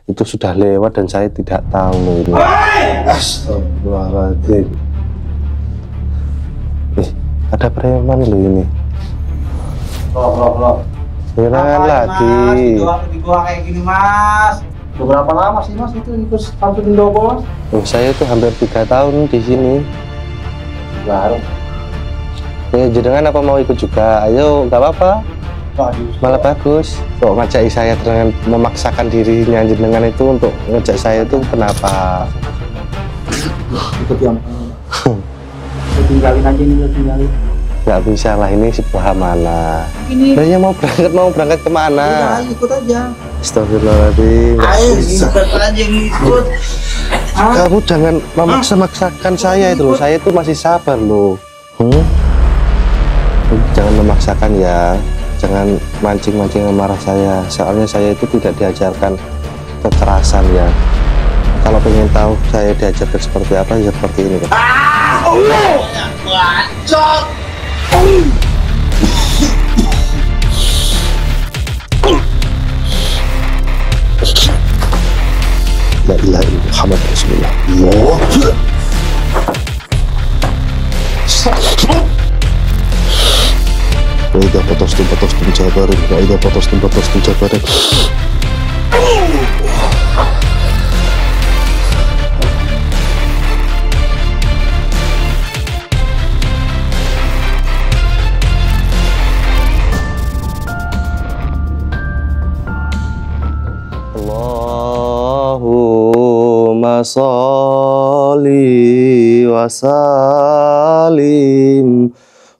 itu sudah lewat dan saya tidak tahu loh ini. Astagfirullahaladzim. Ada preman loh ini. Loh. Jangan lagi. Di gua kayak gini mas. Udah berapa lama sih mas itu ikut sampai Indopo mas? Saya tuh hampir 3 tahun di sini. Baru. Ya jenengan apa mau ikut juga? Ayo, nggak apa-apa. Malah bagus. Kok ngajak saya dengan memaksakan dirinya jenengan itu untuk ngajak saya itu kenapa? Ikut yang tinggalin aja nih, tinggalin. Nggak bisa lah, ini sebuah amanah. Ini. Saya mau berangkat kemana? Iya, ikut aja. Astagfirullahaladzim. Ayo, ikut aja ngikut. Kamu jangan memaksa-maksakan saya itu loh. Saya itu masih sabar loh. Jangan memaksakan ya. Jangan mancing-mancing amarah saya. Soalnya saya itu tidak diajarkan kekerasan ya. Kalau pengen tahu saya diajarkan seperti apa, ya seperti ini kan. Bacot. La ilaha illallah Muhammad Rasulullah. Wa idza patastum jabarin, wa idza patastum jabarin. Allahumma sholli wa sallim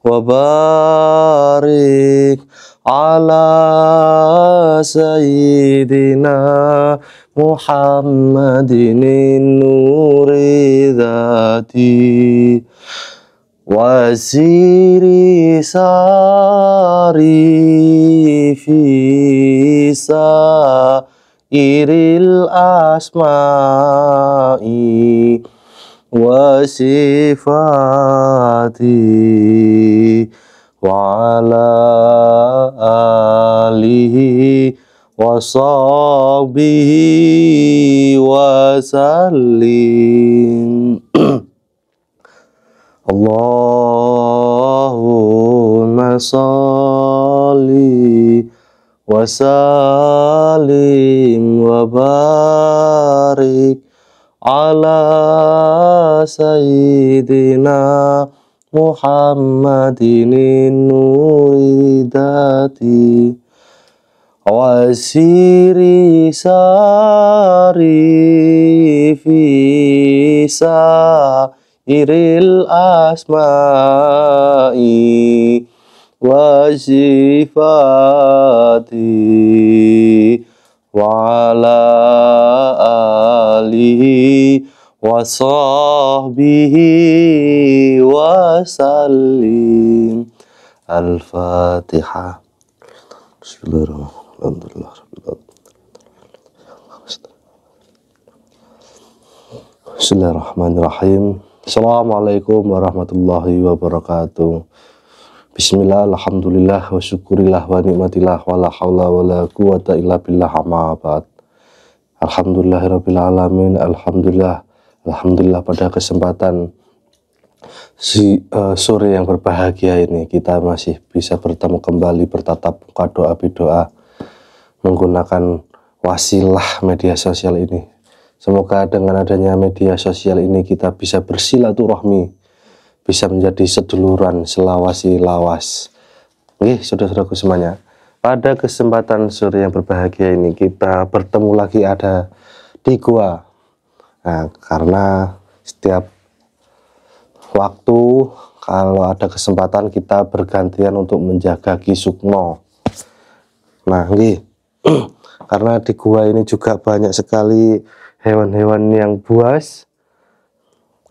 wa barik ala sayyidina Muhammadin nuri dhati wa siri sari fisa iril asma'i wa sifati wa ala alihi wa sahbihi wa sallim. Allahumma sholli wa sallim wa barik ala sayyidina Muhammadin nuri dhati wa siri sari fisa iril asma'i wa sifati wa ala alihi wa sahbihi wa sallim. Al-Fatihah. Bismillahirrahmanirrahim. Assalamualaikum warahmatullahi wabarakatuh. Bismillah, alhamdulillah, wa syukurillah, wa nikmatillah, wa la hawla wa la quwata illa billah, amma ba'd. Alhamdulillahirabbil alamin. Alhamdulillah pada kesempatan sore yang berbahagia ini kita masih bisa bertemu kembali, bertatap muka, doa bidoa menggunakan wasilah media sosial ini. Semoga dengan adanya media sosial ini kita bisa bersilaturahmi, bisa menjadi seduluran selawasi lawas. Oke, saudara-saudaraku semuanya, pada kesempatan sore yang berbahagia ini kita bertemu lagi ada di gua. Nah, karena setiap waktu kalau ada kesempatan kita bergantian untuk menjaga Ki Sukmo. Nah, ini karena di gua ini juga banyak sekali hewan-hewan yang buas,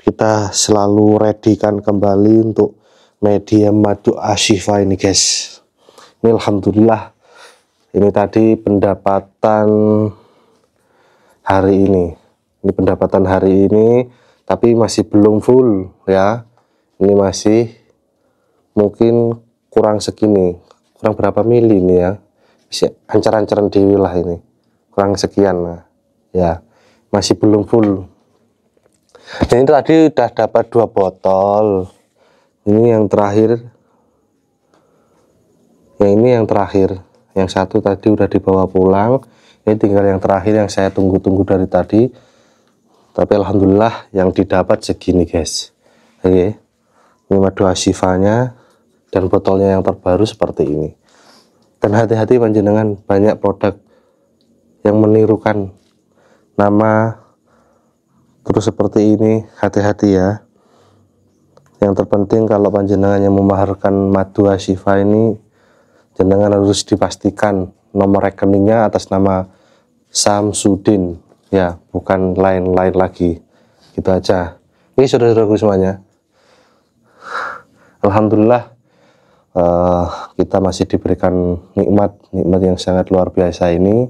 kita selalu readykan kembali untuk media madu asyifa ini guys. Ini alhamdulillah, ini tadi pendapatan hari ini. Ini pendapatan hari ini, tapi masih belum full ya. Ini masih mungkin kurang segini, kurang berapa mili ini ya. Bisa ancar-ancaran dewi lah ini, kurang sekian lah ya, masih belum full. Ini tadi udah dapat 2 botol. Ini yang terakhir. Yang terakhir. Yang satu tadi udah dibawa pulang. Ini tinggal yang terakhir yang saya tunggu-tunggu dari tadi. Tapi alhamdulillah yang didapat segini, guys. Oke. Ini madu Ashifanya dan botolnya yang terbaru seperti ini. Dan hati-hati panjenengan, banyak produk yang menirukan nama terus seperti ini, hati-hati ya. Yang terpenting kalau panjenengan yang memaharkan madu Ashifa ini, jenengan harus dipastikan nomor rekeningnya atas nama Samsudin ya, bukan lain-lain lagi. Gitu aja. Ini saudara-saudaraku semuanya, alhamdulillah kita masih diberikan nikmat yang sangat luar biasa ini,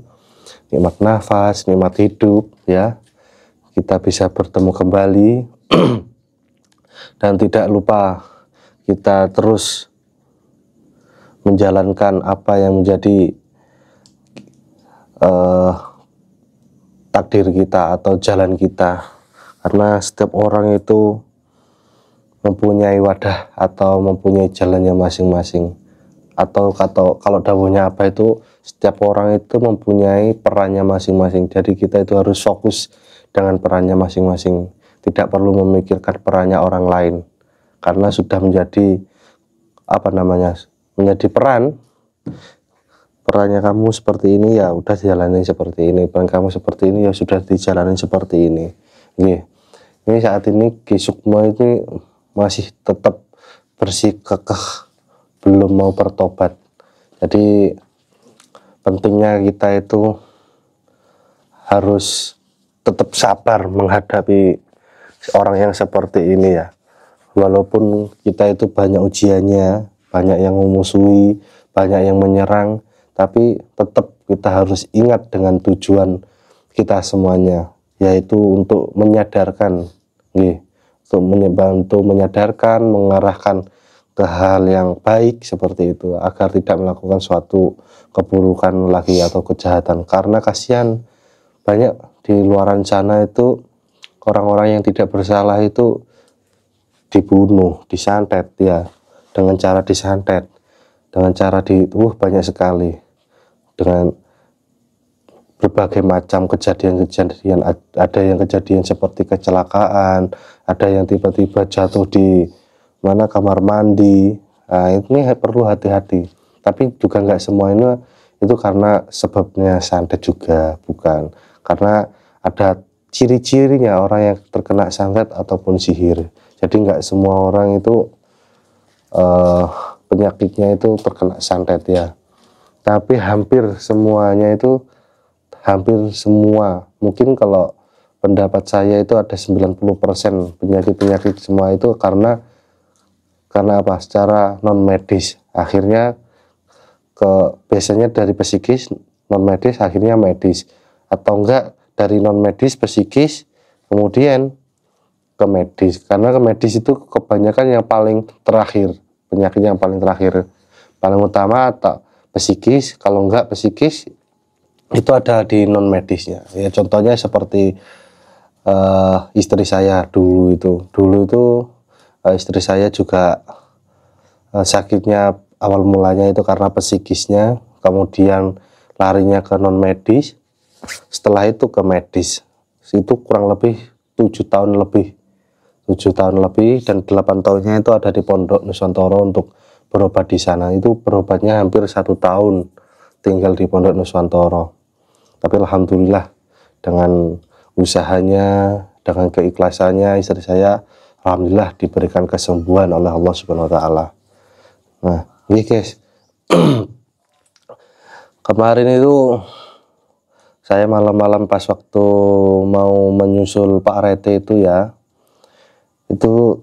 nikmat nafas, nikmat hidup ya. Kita bisa bertemu kembali dan tidak lupa kita terus menjalankan apa yang menjadi takdir kita atau jalan kita, karena setiap orang itu mempunyai wadah atau mempunyai jalannya masing-masing, atau kalau dawuhnya apa itu, setiap orang itu mempunyai perannya masing-masing. Jadi kita itu harus fokus dengan perannya masing-masing, tidak perlu memikirkan perannya orang lain, karena sudah menjadi menjadi perannya kamu seperti ini, ya udah dijalani seperti ini. Peran kamu seperti ini, ya sudah dijalani seperti ini. Ini saat ini Ki Sukmo ini masih tetap bersikukuh, belum mau bertobat. Jadi pentingnya kita itu harus tetap sabar menghadapi orang yang seperti ini ya. Walaupun kita itu banyak ujiannya, banyak yang memusuhi, banyak yang menyerang, tapi tetap kita harus ingat dengan tujuan kita semuanya, yaitu untuk menyadarkan, untuk membantu menyadarkan, mengarahkan ke hal yang baik seperti itu, agar tidak melakukan suatu keburukan lagi atau kejahatan. Karena kasihan banyak di luaran sana itu orang-orang yang tidak bersalah itu dibunuh, disantet ya, dengan cara disantet, dengan cara banyak sekali, dengan berbagai macam kejadian-kejadian. Ada yang kejadian seperti kecelakaan, ada yang tiba-tiba jatuh di kamar mandi. Nah, ini perlu hati-hati. Tapi juga nggak semua ini itu karena sebabnya santet juga, bukan. Karena ada ciri-cirinya orang yang terkena santet ataupun sihir. Jadi nggak semua orang itu penyakitnya itu terkena santet ya. Tapi hampir semuanya itu, hampir semua, mungkin kalau pendapat saya itu ada 90% penyakit-penyakit semua itu karena apa? Secara non medis. Akhirnya biasanya dari psikis, non medis, akhirnya medis, atau enggak dari non medis psikis kemudian ke medis. Karena ke medis itu kebanyakan yang paling terakhir, penyakit yang paling terakhir, paling utama atau psikis. Kalau enggak psikis itu ada di non medisnya ya. Contohnya seperti istri saya dulu itu istri saya juga sakitnya awal mulanya itu karena psikisnya, kemudian larinya ke non medis, setelah itu ke medis. Itu kurang lebih 7 tahun lebih, dan 8 tahunnya itu ada di Pondok Nusantara untuk berobat di sana. Itu berobatnya hampir 1 tahun tinggal di Pondok Nusantara. Tapi alhamdulillah dengan usahanya, dengan keikhlasannya, istri saya alhamdulillah diberikan kesembuhan oleh Allah Subhanahu wa taala. Nah, ini guys. Kemarin itu saya malam-malam pas waktu mau menyusul Pak Rete itu ya, itu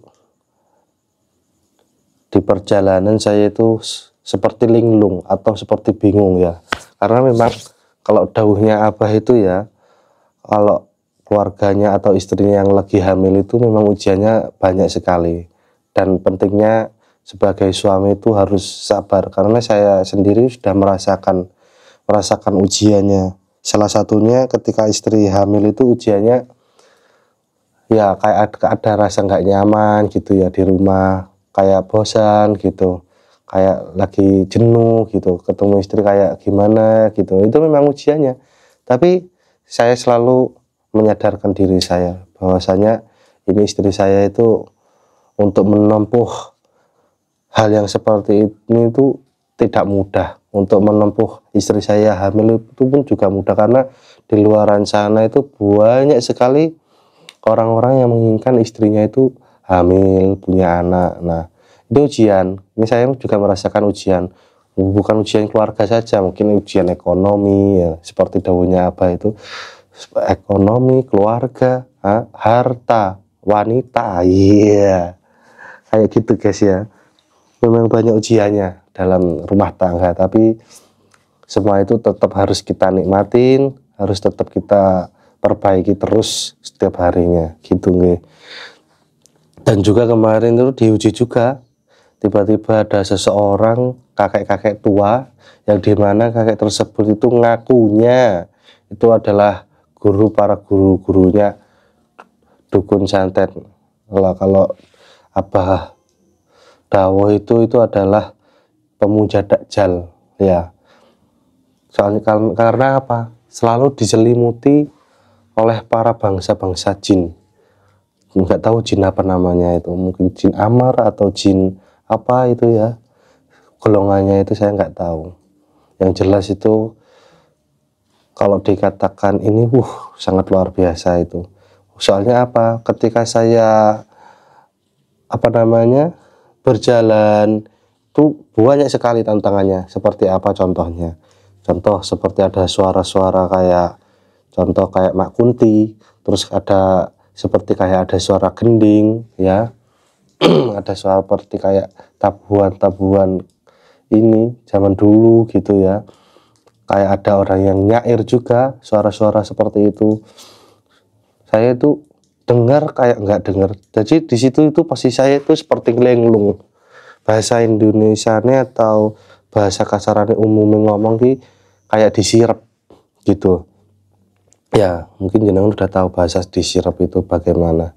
di perjalanan saya itu seperti linglung atau seperti bingung ya. Karena memang kalau dawuhnya Abah itu ya, kalau keluarganya atau istrinya yang lagi hamil itu memang ujiannya banyak sekali. Dan pentingnya sebagai suami itu harus sabar, karena saya sendiri sudah merasakan ujiannya. Salah satunya ketika istri hamil itu ujiannya ya kayak ada rasa nggak nyaman gitu ya di rumah, kayak bosan gitu, kayak lagi jenuh gitu, ketemu istri kayak gimana gitu. Itu memang ujiannya. Tapi saya selalu menyadarkan diri saya bahwasanya ini istri saya itu untuk menempuh hal yang seperti ini itu tidak mudah. Untuk menempuh istri saya hamil itu pun juga mudah, karena di luaran sana itu banyak sekali orang-orang yang menginginkan istrinya itu hamil, punya anak. Nah, itu ujian. Ini saya juga merasakan ujian. Bukan ujian keluarga saja, mungkin ujian ekonomi ya, seperti dawuhnya Abah itu, ekonomi, keluarga, harta, wanita. Iya. Kayak gitu guys ya. Memang banyak ujiannya dalam rumah tangga, tapi semua itu tetap harus kita nikmatin, harus tetap kita perbaiki terus setiap harinya gitu nggih. Dan juga kemarin itu diuji juga, tiba-tiba ada seseorang kakek-kakek tua yang dimana kakek tersebut itu ngakunya itu adalah guru, para guru-gurunya dukun santet. Kalau Abah Dawo itu adalah pemuja Dajjal ya. Soalnya karena apa? Selalu diselimuti oleh para bangsa-bangsa jin. Nggak tahu jin apa namanya itu, mungkin jin amar atau jin apa itu ya. Golongannya itu saya nggak tahu. Yang jelas itu kalau dikatakan ini sangat luar biasa itu. Soalnya apa? Ketika saya berjalan itu banyak sekali tantangannya. Seperti apa contohnya? Contoh seperti ada suara-suara kayak Mak Kunti, terus ada seperti kayak ada suara gending ya. Ada suara seperti kayak tabuhan-tabuhan ini zaman dulu gitu ya. Kayak ada orang yang nyair juga, suara-suara seperti itu. Saya itu dengar kayak nggak dengar. Jadi di situ itu posisi saya itu seperti linglung. Bahasa Indonesianya atau bahasa kasarannya umumnya ngomong kayak disirep gitu. Ya, mungkin jenengan udah tahu bahasa disirep itu bagaimana.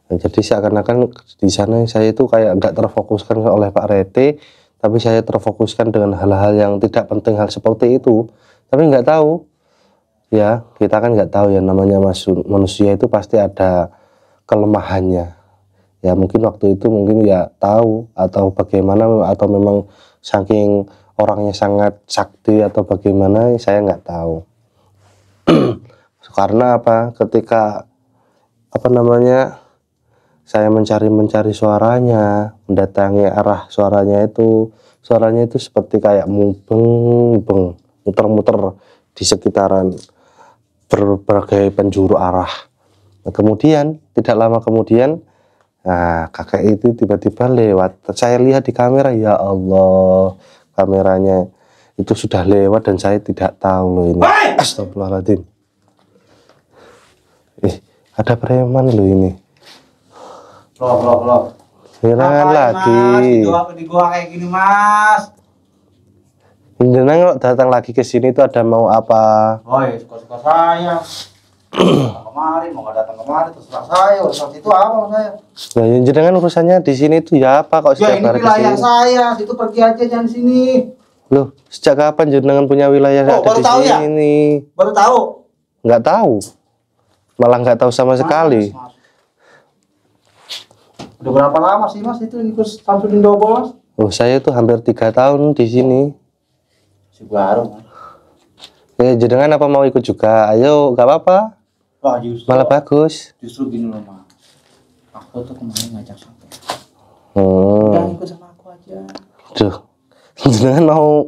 Nah, jadi seakan-akan di sana saya itu kayak nggak terfokuskan oleh Pak Rete, tapi saya terfokuskan dengan hal-hal yang tidak penting, hal seperti itu. Tapi nggak tahu. Ya, kita kan nggak tahu ya, namanya manusia itu pasti ada kelemahannya. Ya mungkin waktu itu mungkin ya tahu atau bagaimana, atau memang saking orangnya sangat sakti atau bagaimana, saya nggak tahu. Karena apa? Ketika saya mencari suaranya, mendatangi arah suaranya itu seperti kayak mubeng, muter-muter di sekitaran berbagai penjuru arah. Nah, kemudian tidak lama kemudian, nah kakek itu tiba-tiba lewat. Saya lihat di kamera, ya Allah, kameranya itu sudah lewat dan saya tidak tahu loh ini. Astagfirullahaladzim. Ada preman loh ini. Loh. Jangan lagi. Mas, di gua kayak gini, Mas. Jangan kalau datang lagi ke sini itu ada mau apa? Woi, suka-suka saya. Kemarin mau nggak datang kemarin, terserah saya. Urusan itu apa mas saya? Nah, yang jenengan urusannya di sini itu ya apa kok Ya setiap ini hari wilayah kesini? saya, situ pergi aja jangan di sini. Loh, sejak kapan jenengan punya wilayah Oh, ada baru di tahu ya? sini? Baru tahu? Nggak tahu. Malah nggak tahu sama sekali. Mas. Udah berapa lama sih mas itu ikut Samsudin Double mas? Oh, saya tuh hampir 3 tahun di sini. Si baru mas. Jenengan apa mau ikut juga? Ayo, nggak apa-apa. Wah justru. Malah bagus. Justru gini loh mas. Aku tuh kemarin ngajak sampai. Udah ikut sama aku aja. Duh, jenengan mau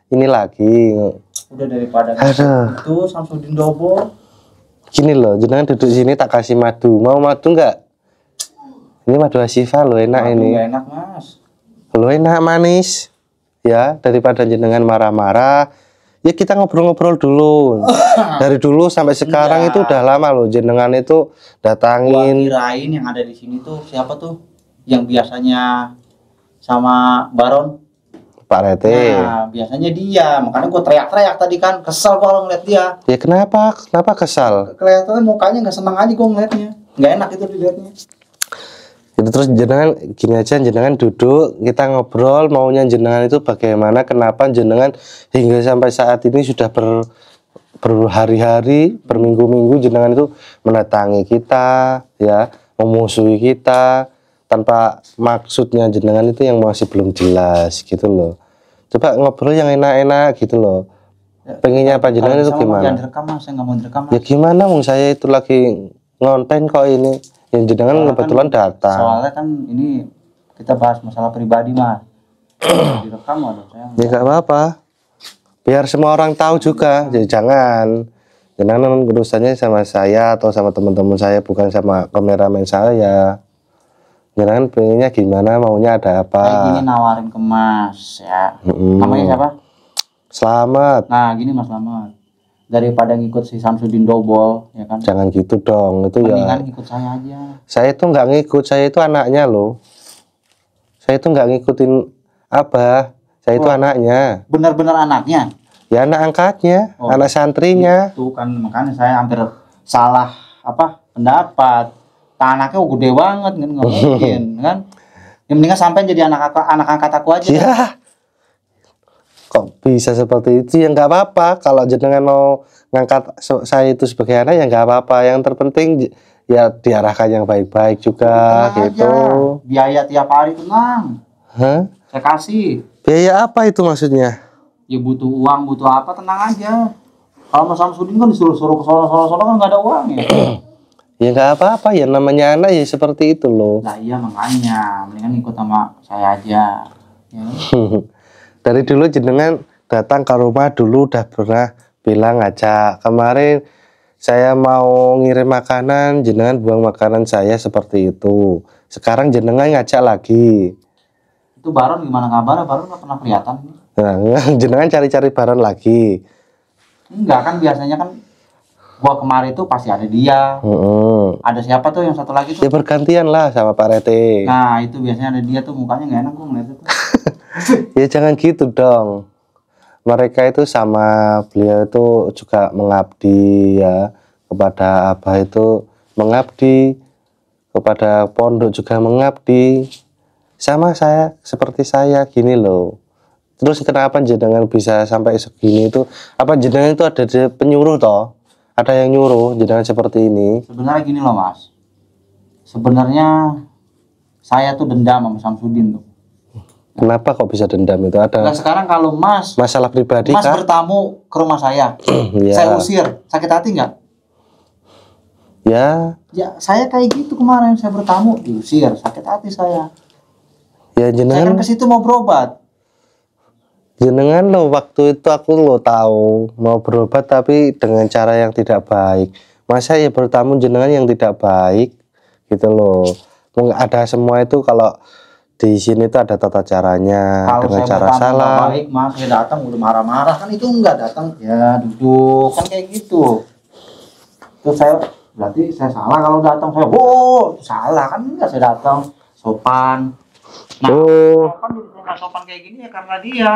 ini lagi. Udah daripada itu Samsudin Double. Gini loh, jenengan duduk sini tak kasih madu. Mau madu nggak? Ini madu Asifa lo enak Madu ini. nggak enak mas. Lo enak manis. Ya, daripada jenengan marah-marah. Ya kita ngobrol-ngobrol dulu. Dari dulu sampai sekarang itu udah lama loh jenengan itu Gua datangin. kirain yang ada di sini tuh siapa tuh? Yang biasanya sama Baron. Pak Rete. Nah, biasanya dia, makanya gue teriak-teriak tadi kan, kesel kalau ngeliat dia. Ya kenapa kesal? Kelihatan mukanya nggak senang aja gue ngeliatnya, nggak enak itu dilihatnya. Itu terus jenengan gini aja, jenengan duduk, kita ngobrol maunya jenengan itu bagaimana, kenapa jenengan hingga sampai saat ini sudah berhari-hari, berminggu-minggu jenengan itu mendatangi kita, ya, memusuhi kita tanpa maksudnya jenengan itu yang masih belum jelas gitu loh. Coba ngobrol yang enak-enak gitu loh. Pengennya apa jenengan itu gimana? Jangan direkam mas, saya nggak mau direkam mas. Ya gimana, wong saya itu lagi ngonten kok ini. Yang jenengan kebetulan datang. Soalnya kan ini kita bahas masalah pribadi mas. Direkam aduh saya. Ya nggak apa-apa. Biar semua orang tahu juga. Jadi jangan urusannya sama saya atau sama teman-teman saya, bukan sama kameramen saya. Jangan pengennya gimana, maunya ada apa. Kayak gini nawarin ke mas ya. Namanya siapa? Selamat. Nah gini mas Selamat. Daripada ngikut si Samsudin Dobol ya kan. Jangan gitu dong. Itu mendingan ya. ikut saya aja. Saya itu nggak ngikut, saya itu anaknya loh. Saya itu nggak ngikutin Abah. Saya itu anaknya. Benar-benar anaknya. Ya anak angkatnya, anak santrinya. Itu kan makanya saya hampir salah pendapat. Anaknya gede banget kan, nggak mungkin kan. Yang mendingan sampai jadi anak angkat aku aja. Ya. Kok bisa seperti itu? Ya nggak apa-apa. Kalau jenengan mau ngangkat saya itu sebagai anak ya nggak apa-apa. Yang terpenting ya diarahkan yang baik-baik juga gitu. Aja. Biaya tiap hari tenang. Hah? Saya kasih. Biaya apa itu maksudnya? Ya butuh uang, butuh apa, tenang aja. Kalau Mas Samsudin kan disuruh-suruh ke sono kan nggak ada uang ya. Ya nggak apa-apa, ya namanya anak ya seperti itu loh. Nah iya makanya, mendingan ikut sama saya aja. Ya. Dari dulu jenengan datang ke rumah dulu udah pernah bilang ngajak. Kemarin saya mau ngirim makanan, jenengan buang makanan saya seperti itu. Sekarang jenengan ngajak lagi. Itu Baron gimana kabarnya? Baron nggak pernah kelihatan. Nah, jenengan cari-cari Baron lagi. Enggak kan biasanya kan gua kemarin tuh pasti ada dia. Ada siapa tuh yang satu lagi tuh? Ya bergantian lah sama Pak Rete. Nah itu biasanya ada dia tuh, mukanya nggak enak gua ngeliat itu. Ya jangan gitu dong. Mereka itu sama beliau itu juga mengabdi ya, kepada Abah itu mengabdi, kepada pondok juga mengabdi. Sama saya seperti saya gini loh. Terus kenapa jenengan bisa sampai segini itu? Apa jenengan itu ada penyuruh toh? Ada yang nyuruh jenengan seperti ini? Sebenarnya gini loh mas. Sebenarnya saya tuh dendam sama Samsudin tuh. Kenapa kok bisa dendam itu? Ada Nah sekarang kalau mas masalah pribadi mas kah? bertamu ke rumah saya, Ya. saya usir, sakit hati nggak? Ya. Ya saya kayak gitu kemarin, saya bertamu diusir, sakit hati saya. Ya Saya jenengan kan ke situ mau berobat. jenengan lo waktu itu aku lo tahu mau berobat tapi dengan cara yang tidak baik. Masa ya bertamu jenengan yang tidak baik gitu loh. Ada semua itu kalau di sini tuh ada tata caranya Kalau dengan saya cara bertamu salah. nggak baik mas, saya datang udah marah-marah kan, itu nggak datang ya duduk kan kayak gitu. Terus saya berarti saya salah kalau datang, saya itu salah kan, enggak, saya datang sopan. Nah sopan jadi saya nggak sopan kayak gini ya karena dia.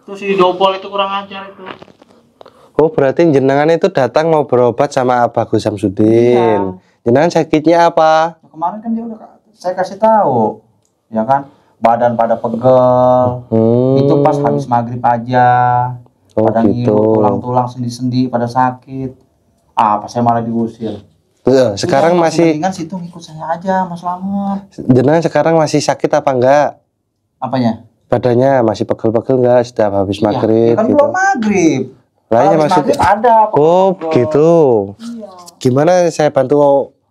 Terus si Dobol itu kurang ajar itu. Oh berarti jenengan itu datang mau berobat sama Abah Gus Samsudin. Iya. Jenengan sakitnya apa? Nah, kemarin kan dia udah saya kasih tahu, ya kan, badan pada pegel. Itu pas habis maghrib aja. Oh, Pada gitu. ngilu, tulang-tulang sendi-sendi pada sakit. Pas saya malah diusir. Sekarang Udah, masih mendingan situ ngikut saya aja Mas Slamet. jenengan sekarang masih sakit apa enggak? Apanya? Badannya masih pegel-pegel enggak setiap habis maghrib Ya kan gitu? belum maghrib. Lainnya Habis maksud maghrib ada. oh pegel. gitu. Iya. Gimana saya bantu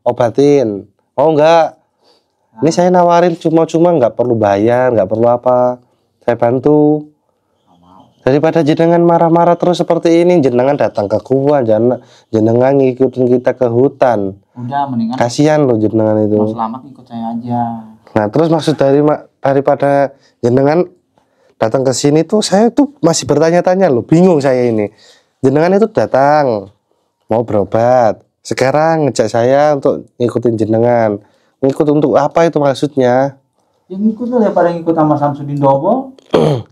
obatin? Oh enggak. Ini saya nawarin cuma-cuma, nggak perlu bayar, nggak perlu apa. Saya bantu. Daripada jenengan marah-marah terus seperti ini, jenengan datang ke gua, jenengan ngikutin kita ke hutan. Udah mendingan Kasihan loh jenengan itu. Mas Slamet ikut saya aja. Nah terus maksud daripada jenengan datang ke sini tuh, saya tuh masih bertanya-tanya loh, bingung saya ini. Jenengan itu datang mau berobat, sekarang ngejak saya untuk ngikutin jenengan. Ngikut untuk apa itu maksudnya? Yang ikut lo daripada ngikut sama Samsudin Double.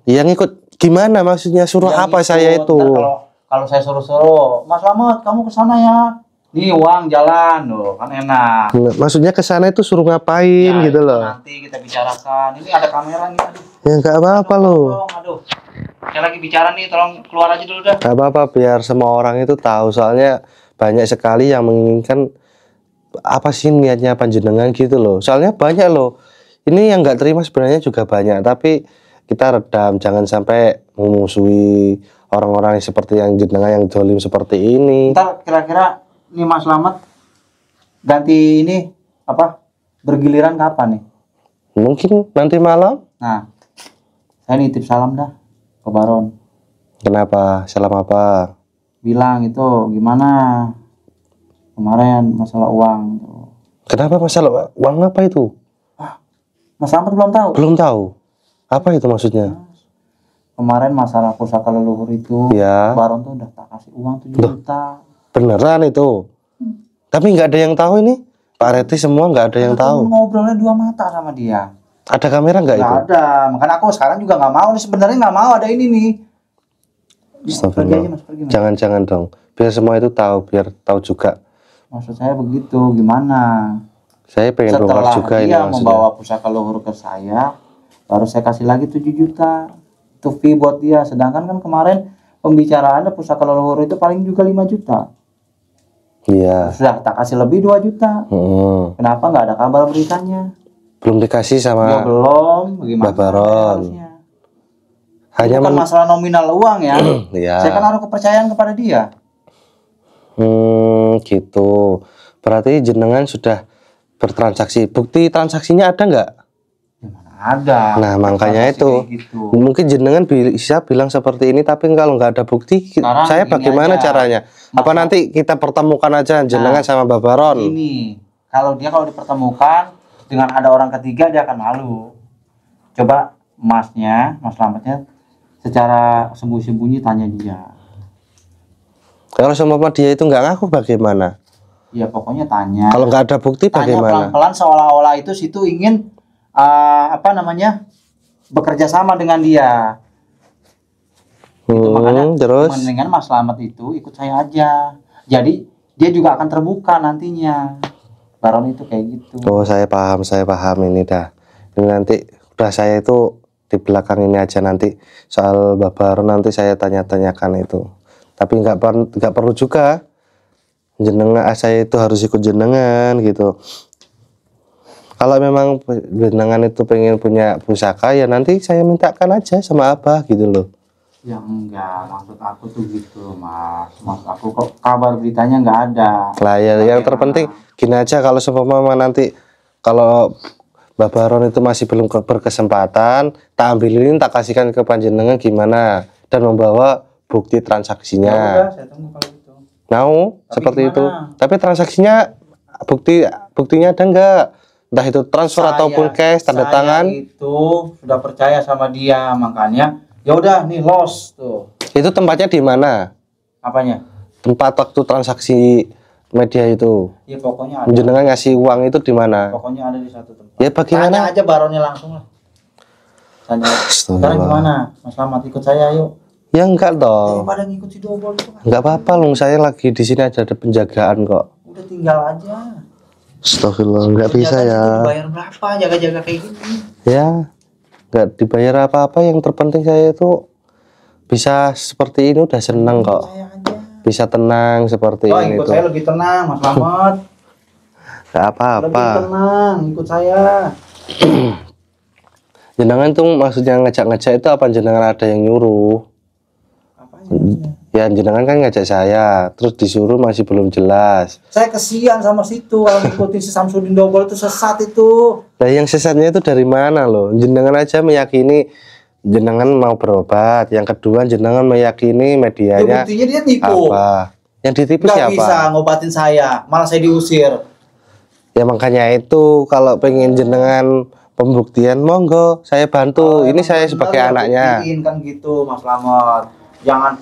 Yang ikut gimana maksudnya, suruh Yang apa ikut. saya itu? Ntar kalau saya suruh-suruh, Mas Slamet kamu ke sana ya. Nih uang jalan loh, kan enak. Maksudnya ke sana itu suruh ngapain Ya, gitu itu loh. nanti kita bicarakan. Ini ada kamera nih, aduh. Ya nggak apa-apa loh. Aduh. Saya lagi bicara nih, tolong keluar aja dulu dah. Nggak apa-apa, biar semua orang itu tahu. Soalnya banyak sekali yang menginginkan apa sih niatnya panjenengan gitu loh. Soalnya banyak loh. Ini yang nggak terima sebenarnya juga banyak. Tapi kita redam, jangan sampai memusuhi orang-orang yang seperti yang jenengan yang dolim seperti ini. Ntar kira-kira nih Mas Slamet ganti ini apa? Bergiliran kapan nih? Mungkin nanti malam. Nah, saya nitip salam dah ke Baron. Kenapa? Salam apa? Bilang itu gimana kemarin masalah uang. Kenapa masalah uang apa itu? Mas Slamet belum tahu. Belum tahu. Apa itu maksudnya? Kemarin masalah pusaka leluhur itu, Ya. Baron tuh udah tak kasih uang 7 juta. Beneran itu? Tapi nggak ada yang tahu ini. Pak Reti semua nggak ada yang Aku tahu. ngobrolnya 2 mata sama dia. Ada kamera nggak itu? Nggak ada. Makanya aku sekarang juga nggak mau nih, sebenarnya nggak mau ada ini nih. Pergi aja Astagfirullah. Mas, pergi Mas. Jangan-jangan dong. Biar semua itu tahu, biar tahu juga. Maksud saya begitu, gimana? Saya pengen bongkar Setelah juga ini dia maksudnya. membawa pusaka leluhur ke saya, baru saya kasih lagi 7 juta. Itu fee buat dia. Sedangkan kan kemarin pembicaraannya pusaka leluhur itu paling juga 5 juta. Iya. Sudah tak kasih lebih 2 juta. Kenapa nggak ada kabar beritanya? Belum dikasih Ya sama belum, bagaimana? Mbak Baron. Harusnya. hanya Bukan masalah nominal uang ya. ya. Saya kan naruh kepercayaan kepada dia. Gitu. Berarti jenengan sudah bertransaksi. Bukti transaksinya ada nggak? Ya mana ada. Nah, makanya Transaksi itu. kayak gitu. Mungkin jenengan bisa bilang seperti ini, tapi kalau nggak ada bukti, Sekarang saya gini bagaimana aja. caranya? Apa Masa- nanti kita pertemukan aja jenengan sama Mbak Baron? Ini, kalau dipertemukan dengan ada orang ketiga dia akan malu. Coba Masnya, Mas Slametnya secara sembunyi-sembunyi tanya dia. Kalau sama dia itu nggak ngaku bagaimana? Ya pokoknya tanya. Kalau nggak ada bukti Tanya bagaimana? pelan-pelan seolah-olah itu situ ingin bekerja sama dengan dia. Itu makanya Terus? mendingan Mas Slamet itu ikut saya aja. Jadi dia juga akan terbuka nantinya. Baron itu kayak gitu. Oh, saya paham ini dah. Ini nanti udah saya itu di belakang ini aja, nanti soal Mbak Baron nanti saya tanya-tanyakan itu. Tapi nggak perlu juga jenengan, saya itu harus ikut jenengan gitu. Kalau memang jenengan itu pengen punya pusaka, ya nanti saya mintakan aja sama Abah gitu loh. Ya enggak, maksud aku tuh gitu Mas. Maksud aku kok kabar beritanya nggak ada. Lah ya, yang terpenting gini aja, kalau seumpama nanti kalau Mbak Baron itu masih belum berkesempatan, tak ambilin, tak kasihkan ke panjenengan gimana, dan membawa bukti Ya transaksinya. udah, saya tunggu kalau itu. Mau Tapi seperti gimana? itu. Tapi transaksinya buktinya ada enggak? Entah itu transfer ataupun cash, tanda tangan. Itu sudah percaya sama dia, makanya ya udah nih los tuh. Itu tempatnya di mana? Apanya? Tempat waktu transaksi media itu. Ya pokoknya ada. Jenengan ngasih uang itu di mana? Pokoknya ada di satu tempat. Ya bagaimana? Tanya aja Baronnya langsung lah. Tanya. Sekarang gimana? Mas Slamet ikut saya yuk. Ya enggak dong. Daripada ngikut si Dobol itu kan. Enggak apa-apa loh, saya lagi di sini ada penjagaan kok. Udah tinggal aja. Astagfirullah, enggak bisa Penjagaan ya. itu dibayar berapa jaga-jaga kayak gini? Ya, enggak dibayar apa-apa, yang terpenting saya itu bisa seperti ini udah seneng kok. Saya aja. Bisa tenang seperti Oh, ini ikut tuh. saya lebih tenang, Mas Slamet. Enggak Lebih apa-apa. tenang, ikut saya. Jenengan tuh maksudnya ngajak-ngajak itu apa jenengan ada yang nyuruh? Apanya? Ya jenengan kan ngajak saya, terus disuruh masih belum jelas. Saya kesian sama situ kalau ngikutin si Samsudin Dobol itu sesat itu. Nah, yang sesatnya itu dari mana loh? Jenengan aja meyakini jenengan mau berobat. Yang kedua jenengan meyakini Ya, medianya buktinya dia nipu. apa? Yang ditipu Nggak siapa? bisa ngobatin saya, malah saya diusir. Ya makanya itu kalau pengen jenengan pembuktian monggo saya bantu. Ini Emang saya bener sebagai ya, anaknya. buktiin kan gitu, Mas Slamet. Jangan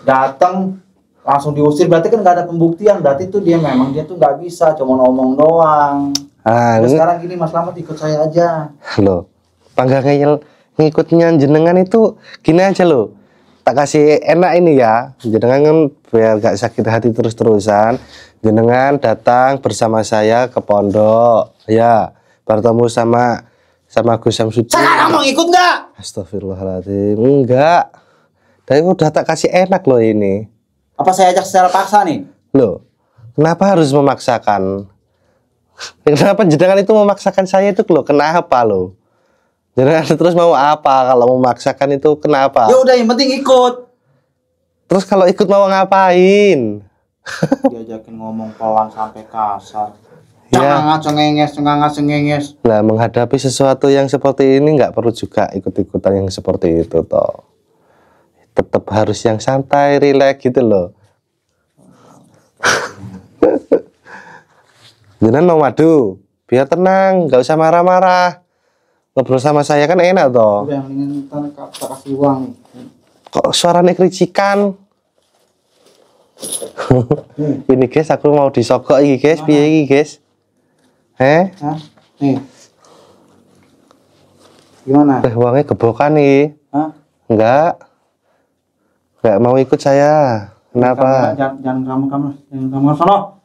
datang langsung diusir, berarti kan nggak ada pembuktian. Berarti tuh dia tuh nggak bisa, cuma ngomong doang. Ah, Terus ini sekarang gini Mas Slamet ikut saya aja. loh. Bangga ngikutnya jenengan itu gini aja loh. Tak kasih enak ini ya. Jenengan kan biar gak sakit hati terus-terusan. Jenengan datang bersama saya ke pondok. Ya, bertemu sama Gus Samsudin. Sekarang mau ikut nggak? Astagfirullahaladzim. Enggak. Tapi udah tak kasih enak loh ini. Apa saya ajak secara paksa nih? Loh, kenapa harus memaksakan? Kenapa jenengan itu memaksakan saya itu loh? Kenapa loh? Jenengan terus mau apa kalau memaksakan itu kenapa? Ya udah yang penting ikut. Terus kalau ikut mau ngapain? Diajakin ngomong pelan sampai kasar. Ya. Cengenges. Nah, menghadapi sesuatu yang seperti ini nggak perlu juga ikut-ikutan yang seperti itu toh. Tetap harus yang santai, rileks gitu loh. Jangan mau madu, biar tenang, nggak usah marah-marah. Ngobrol sama saya kan enak toh. Udah mendingan ntar kasih uang nih. Kok suaranya kericikan? Ini guys, aku mau disogok ini guys, piye ini guys? Hah? Nih. Gimana? Uangnya gebokan nih. Hah? Enggak mau ikut saya. Kenapa? Jangan kamu sono.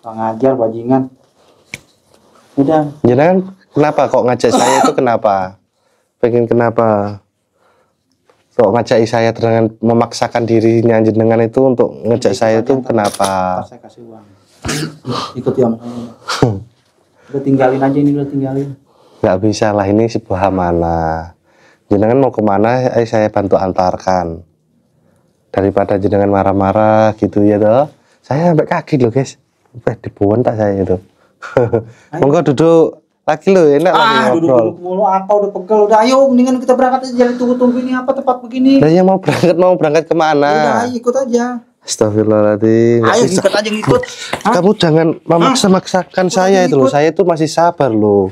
Kurang ngajar bajingan. Udah. Jangan kenapa kok ngajak saya itu kenapa? Pengen kenapa? Kok ngajak saya dengan memaksakan dirinya jenengan itu untuk ngajak saya itu kenapa? Saya kasih uang. Ikut ya makanya. Udah tinggalin aja ini, udah tinggalin. Nggak bisa lah, ini sebuah amanah. Jenengan mau kemana? Saya bantu antarkan. Daripada jenengan marah-marah gitu ya toh. Saya sampai kaget loh guys. Dibuang tak saya itu. Monggo duduk lagi loh, enak lagi ngobrol. Duduk mulu apa udah pegel. Udah ayo mendingan kita berangkat aja, jadi tunggu-tunggu ini apa tempat begini. Saya mau berangkat kemana? Udah ayo ikut aja. Astagfirullahaladzim. Ayo ikut aja ngikut. Kamu jangan memaksa-maksakan saya itu loh. Saya itu masih sabar loh.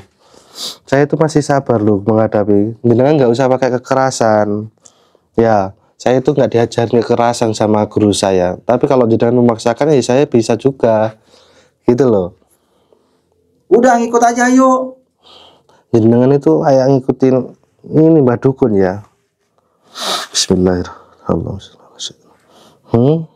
Saya itu masih sabar loh menghadapi. Jenengan nggak usah pakai kekerasan. Ya, saya itu nggak diajarin kekerasan sama guru saya. Tapi kalau jenengan memaksakan ya saya bisa juga. Gitu loh. Udah ngikut aja ayo. Jenengan itu kayak ngikutin ini Mbak Dukun ya. Bismillahirrahmanirrahim.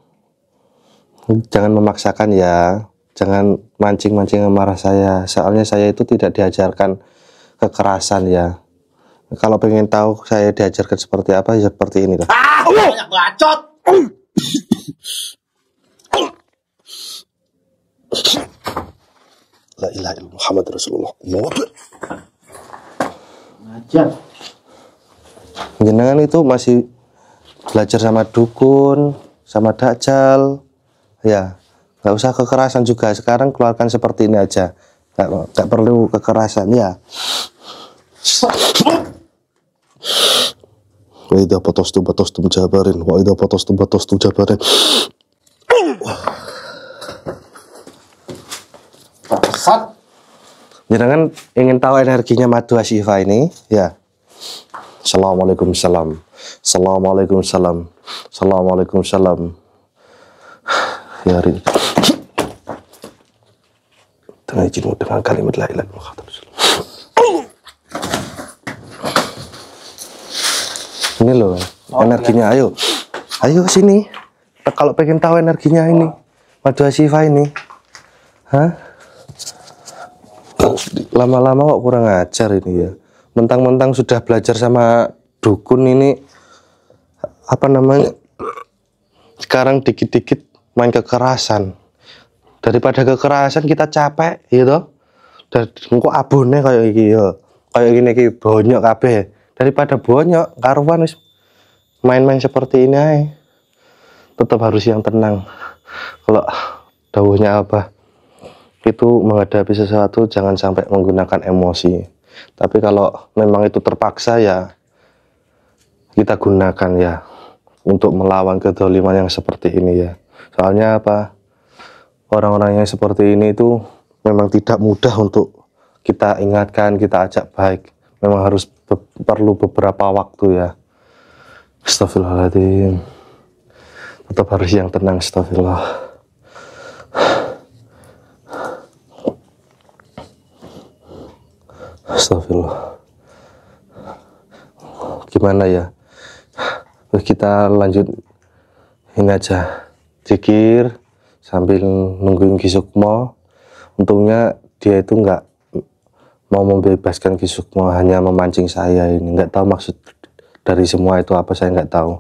Jangan memaksakan ya. Jangan mancing-mancing amarah saya. Soalnya saya itu tidak diajarkan kekerasan ya. Kalau pengen tahu saya diajarkan seperti apa ya seperti ini lah. Banyak bacot. La ilaha illallah Muhammad Rasulullah. Ngajar. Jenengan itu masih belajar sama dukun, sama dajjal. Ya, nggak usah kekerasan juga. Sekarang keluarkan seperti ini aja. Nggak perlu kekerasan ya. Wa idza batastum jabarin. Wa idza batastum jabarin. Bangsat. Jenengan ingin tahu energinya madu asyifa ini? Ya. Assalamualaikum salam. Assalamualaikum salam. Assalamualaikum salam. Ya Rin. Dengan izinmu dengan kalimat la ilaha illallah. Ini loh energinya, ayo. Ayo sini. Kalau pengen tahu energinya ini, madu asyifa ini. Hah? Lama-lama kok kurang ajar ini ya. Mentang-mentang sudah belajar sama dukun ini, apa namanya, sekarang dikit-dikit main kekerasan. Daripada kekerasan kita capek gitu. Dan kok abone kayak gini ya. Kayak gini ki bonyok kabeh. Daripada bonyok karuan wis main-main seperti ini aja. Tetap harus yang tenang. Kalau dawuhnya apa? Itu menghadapi sesuatu jangan sampai menggunakan emosi. Tapi kalau memang itu terpaksa ya kita gunakan ya untuk melawan kezaliman yang seperti ini ya. Soalnya apa? Orang-orang yang seperti ini itu memang tidak mudah untuk kita ingatkan, kita ajak baik. Memang harus perlu beberapa waktu ya. Astagfirullahaladzim. Tetap harus yang tenang, astagfirullah. Astagfirullah. gimana ya, kita lanjut ini aja, zikir sambil nungguin Ki Sukmo. Untungnya dia itu nggak mau membebaskan Ki Sukmo, hanya memancing saya ini. Nggak tahu maksud dari semua itu apa, saya nggak tahu.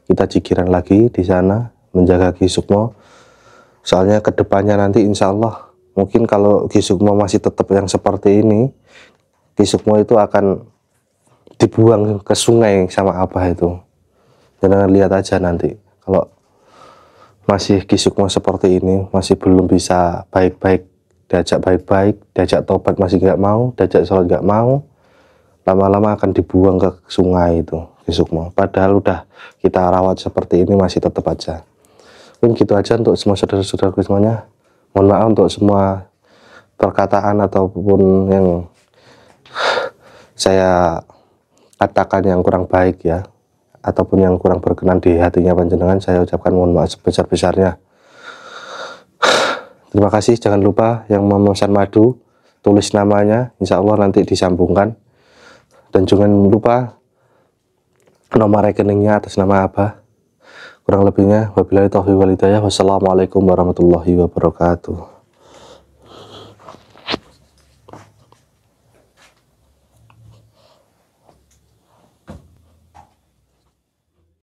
Kita zikiran lagi di sana, menjaga Ki Sukmo. Soalnya kedepannya nanti insya Allah, mungkin kalau Ki Sukmo masih tetap yang seperti ini, Ki Sukmo itu akan dibuang ke sungai sama Abah itu. Jangan lihat aja nanti, kalau masih Ki Sukmo seperti ini, masih belum bisa baik-baik, diajak baik-baik, diajak tobat masih nggak mau, diajak sholat nggak mau, lama-lama akan dibuang ke sungai itu Ki Sukmo. Padahal udah kita rawat seperti ini, masih tetap aja. Mungkin gitu aja untuk semua saudara-saudaraku semuanya. Mohon maaf untuk semua perkataan ataupun yang saya katakan yang kurang baik ya, ataupun yang kurang berkenan di hatinya panjenengan, saya ucapkan mohon maaf sebesar-besarnya. Terima kasih. Jangan lupa yang memesan madu, tulis namanya, insya Allah nanti disambungkan. Dan jangan lupa nomor rekeningnya atas nama Abah. Kurang lebihnya wabillahi taufiq wal hidayah. Wassalamualaikum warahmatullahi wabarakatuh.